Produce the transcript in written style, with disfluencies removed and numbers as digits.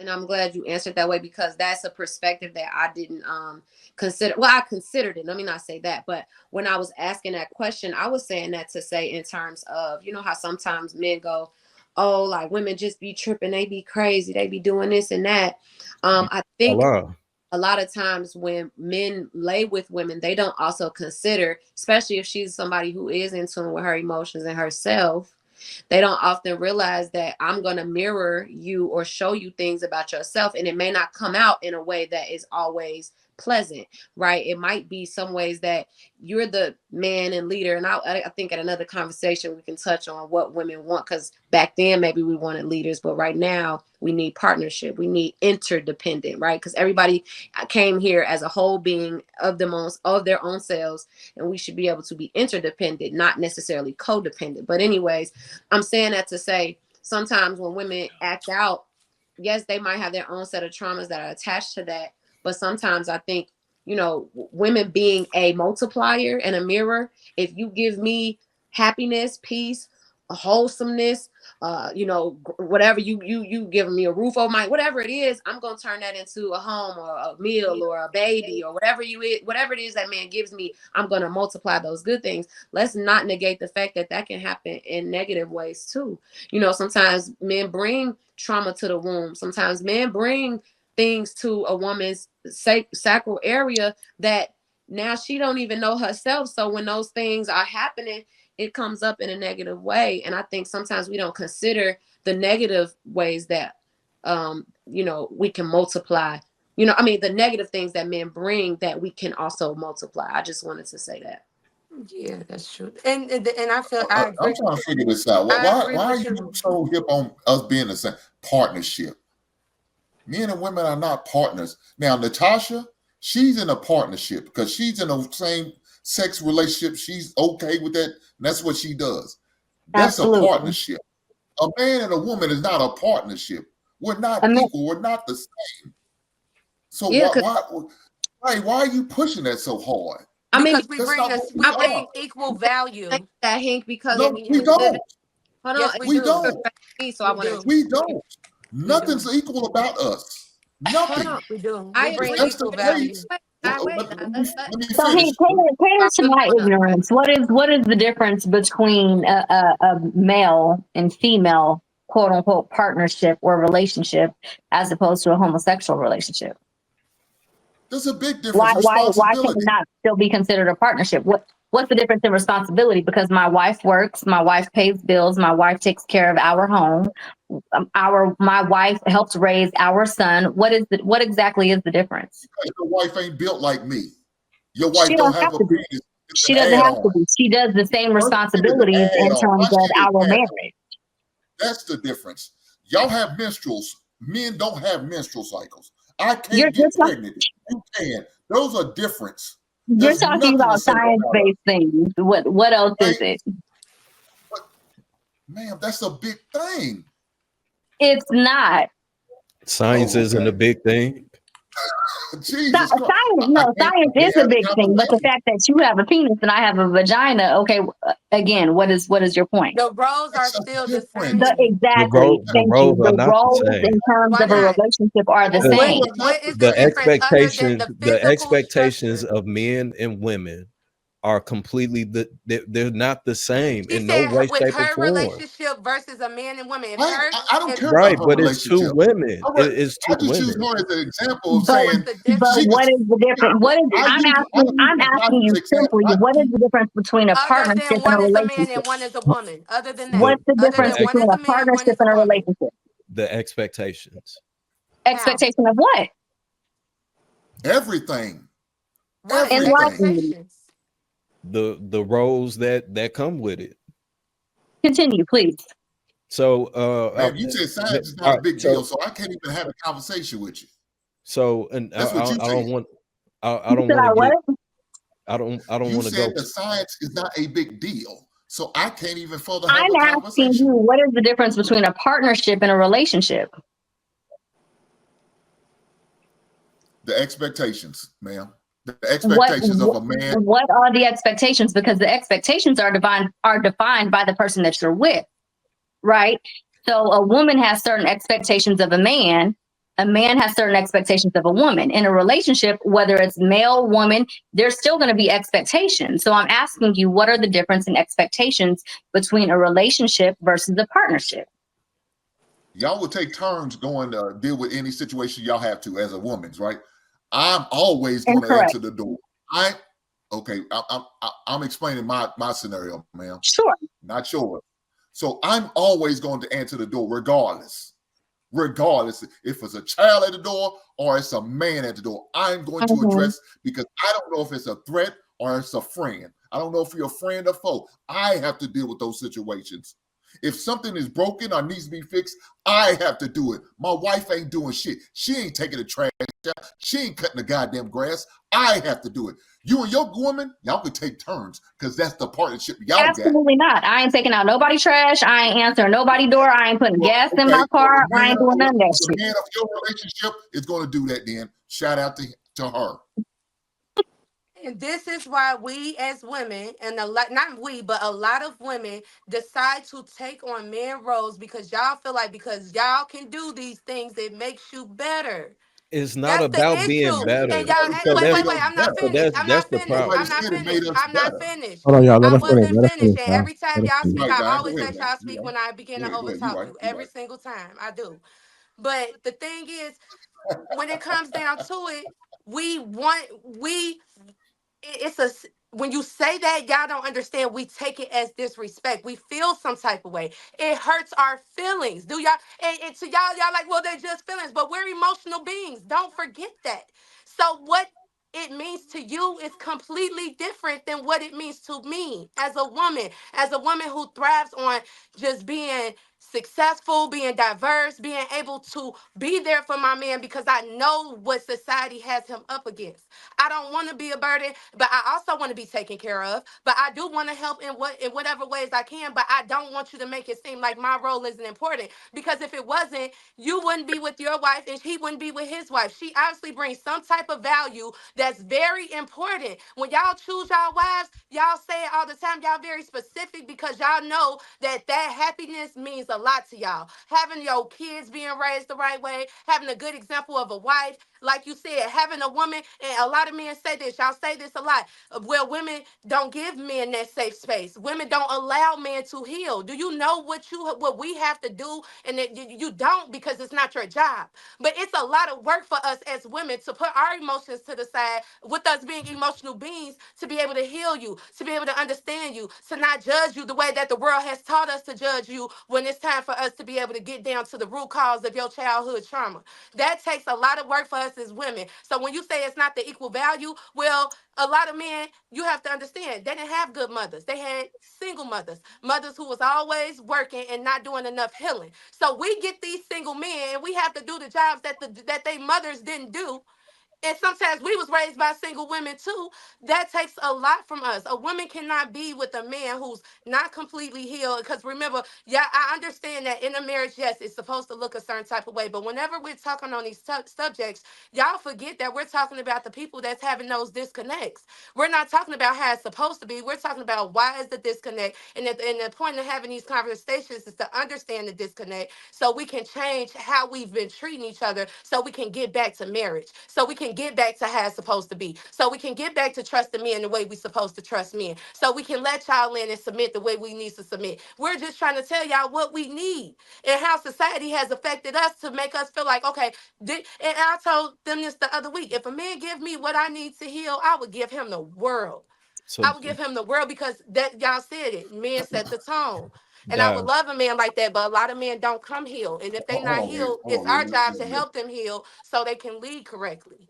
And I'm glad you answered that way, because that's a perspective that I didn't consider. Well, I considered it. Let me not say that. But when I was asking that question, I was saying that to say in terms of, you know, how sometimes men go, oh, like women just be tripping. They be crazy. They be doing this and that. I think Allah. a lot of times when men lay with women, they don't also consider, especially if she's somebody who is in tune with her emotions and herself, they don't often realize that I'm going to mirror you or show you things about yourself. And it may not come out in a way that is always pleasant, right? It might be some ways that you're the man and leader. And I think at another conversation, we can touch on what women want, because back then maybe we wanted leaders, but right now we need partnership. We need interdependent, right? Because everybody came here as a whole being of their own selves, and we should be able to be interdependent, not necessarily codependent. But anyways, I'm saying that to say sometimes when women act out, yes, they might have their own set of traumas that are attached to that. But sometimes I think, you know, women being a multiplier and a mirror, if you give me happiness, peace, wholesomeness, you know, whatever you giving me a roof over my, whatever it is, I'm gonna turn that into a home or a meal or a baby or whatever it is that man gives me. I'm gonna multiply those good things. Let's not negate the fact that that can happen in negative ways too. You know, sometimes men bring trauma to the womb. Sometimes men bring things to a woman's sacral area that now she don't even know herself. So when those things are happening, it comes up in a negative way. And I think sometimes we don't consider the negative ways that you know, we can multiply, you know, I mean the negative things that men bring that we can also multiply. I just wanted to say that. Yeah, that's true. And I feel I I'm agree. trying to figure this out. I Why agree are with you you. so hip on us being the same partnership? Men and women are not partners. Now, Natasha, she's in a partnership because she's in a same sex relationship. She's okay with that. And that's what she does. That's a Absolutely. partnership. A man and a woman is not a partnership. We're not I mean, equal. We're not the same. So Yeah, why are you pushing that so hard? I mean, Because we That's bring not us, what we we I'm are. bring equal saying value. that, Hank, because No, In, we in, don't. hold on, yes, we We do. don't. me, so I We want to. do. We don't. We do. Nothing's equal about us. Hold Nothing. on. We do. I We If bring agree. that's the equal value. case, Wait, well, wait. let me so finish. hey, cater to Really my wanna. ignorance. What is the difference between a male and female quote unquote partnership or relationship as opposed to a homosexual relationship? There's a big Why difference. why can it Responsibility. not still be considered a partnership? What's the difference in responsibility? Because my wife works, my wife pays bills, my wife takes care of our home, my wife helps raise our son. What exactly is the difference? Your wife ain't built like me. Your She wife don't don't have have a to be. penis. It's She an doesn't have to add-on. be. She does the same Her shit is an responsibilities in add-on. terms My of shit is our add-on. marriage. That's the difference. Y'all have menstruals. Men don't have menstrual cycles. I You're can't you're, get talk, pregnant. You can. Those are difference. you're There's talking nothing to about say science about us. based things. What else is Right? it? But, ma'am, that's a big thing. It's not. Science Oh, isn't a okay. big thing. Jesus Christ. Science, I no, can't, science I is can't a have big a thing, but the conversation. fact that you have a penis and I have a vagina, okay, again, what is your point? The roles are That's a still the difference. same. Exactly, The thank you. roles are The not the roles same. in terms Why of a not? relationship are the Oh, no, same. it's not. What is the The difference other than expectations the the physical expectations structure? of men and women are completely they're not the same She in no said way, with shape, or her form. relationship versus a man and woman. I don't If care about Right, her but it's two relationship. women. It's two I just choose women. her as an example of But what's saying the but she difference could. what is the difference? What is I use I'm asking you Natasha's example. simply, what is the difference between a other partnership than and a one is a man relationship? and one is a woman? Other than that, The What's the other the difference than one between is ex, a a man, one partnership is a and a woman. relationship? the expectations. How? Expectation of what? Everything, What everything. Enlighten me. expectations? The roles that come with it. Continue, please. So Man, you said science is all not a right, big deal, so I can't even have a conversation with you. and That's what you I said. don't want I You don't said want to I get what? I don't You want to go said the science is not a big deal, so I can't even further have I'm a asking conversation. you, what is the difference between a partnership and a relationship? The expectations, ma'am. The What expectations of a what, man. what are the expectations? Because the expectations are defined by the person that you're with, right? So a woman has certain expectations of a A man has certain expectations of a woman. In a relationship, whether it's male, woman, there's still going to be expectations. So I'm asking you, what are the difference in expectations between a relationship versus a partnership? Y'all will take turns going to deal with any situation y'all have to as a woman's, right? I'm always going to Incorrect. answer the door. I'm explaining my scenario, ma'am, Sure. not yours. So I'm always going to answer the door regardless if it's a child at the door or it's a man at the door. I'm going to address, because I don't know if it's a threat or it's a friend. I don't know if you're a friend or foe. I have to deal with those situations. If something is broken or needs to be fixed, I have to do it. My wife ain't doing shit. She ain't taking the trash out. She ain't cutting the goddamn grass. I have to do it. You and your woman, y'all could take turns, because that's the partnership y'all got. Absolutely not. I ain't taking out nobody trash. I ain't answering nobody door. I ain't putting gas in my car. I ain't doing none of that The shit. man of your relationship is going to do that then. Shout out to her. And this is why we as women, and a lot, not we, but a lot of women decide to take on man roles because y'all feel like because y'all can do these things, it makes you better. It's not That's the about being issue. better. And y'all, Nobody said So it wait, that's wait, made wait. us I'm not better. so finished. I'm not that's the finished. Nobody I'm problem. not said it made finished. us I'm not better. finished. Hold on, y'all. Let I us finish. wasn't Let us finish, finished. And y'all. every time Let us y'all finish. speak, Right, I guys. Go always ahead, let man. y'all You speak right. when I begin Go to ahead. Go ahead. You overtalk right. you. You Every right. single time. I do. But the thing is, when it comes down to it, we want we it's a when you say that, y'all don't understand. We take it as disrespect. We feel some type of way. It hurts our feelings. Do y'all? And to y'all like, well, they're just feelings, but we're emotional beings. Don't forget that. So what it means to you is completely different than what it means to me as a woman who thrives on just being successful, being diverse, being able to be there for my man because I know what society has him up against. I don't want to be a burden, but I also want to be taken care of. But I do want to help in whatever ways I can. But I don't want you to make it seem like my role isn't important. Because if it wasn't, you wouldn't be with your wife and he wouldn't be with his wife. She obviously brings some type of value that's very important. When y'all choose y'all wives, y'all say it all the time. Y'all very specific because y'all know that happiness means a lot to y'all. Having your kids being raised the right way, having a good example of a wife, like you said, having a woman, and a lot of men say this, y'all say this a lot, well, women don't give men that safe space. Women don't allow men to heal. Do you know what we have to do? And that you don't, because it's not your job. But it's a lot of work for us as women to put our emotions to the side, with us being emotional beings, to be able to heal you, to be able to understand you, to not judge you the way that the world has taught us to judge you, when it's time for us to be able to get down to the root cause of your childhood trauma. That takes a lot of work for us as women. So when you say it's not the equal value, well, a lot of men, you have to understand, they didn't have good mothers. They had single mothers, mothers who was always working and not doing enough healing. So we get these single men and we have to do the jobs that they mothers didn't do, and sometimes we was raised by single women too. That takes a lot from us. A woman cannot be with a man who's not completely healed. Because remember, yeah, I understand that in a marriage, yes, it's supposed to look a certain type of way. But whenever we're talking on these subjects, y'all forget that we're talking about the people that's having those disconnects. We're not talking about how it's supposed to be. We're talking about why is the disconnect. And the point of having these conversations is to understand the disconnect so we can change how we've been treating each other, so we can get back to marriage, so we can get back to how it's supposed to be, so we can get back to trusting men the way we're supposed to trust men, so we can let y'all in and submit the way we need to submit. We're just trying to tell y'all what we need and how society has affected us to make us feel like, okay, and I told them this the other week, if a man give me what I need to heal, I would give him the world. I So would give him the world, because that y'all said it. Men set the tone. And I would guys, love a man like that, but a lot of men don't come healed. And if they Hold not on, Red. healed, Hold it's on, Red. our job to help them heal so they can lead correctly.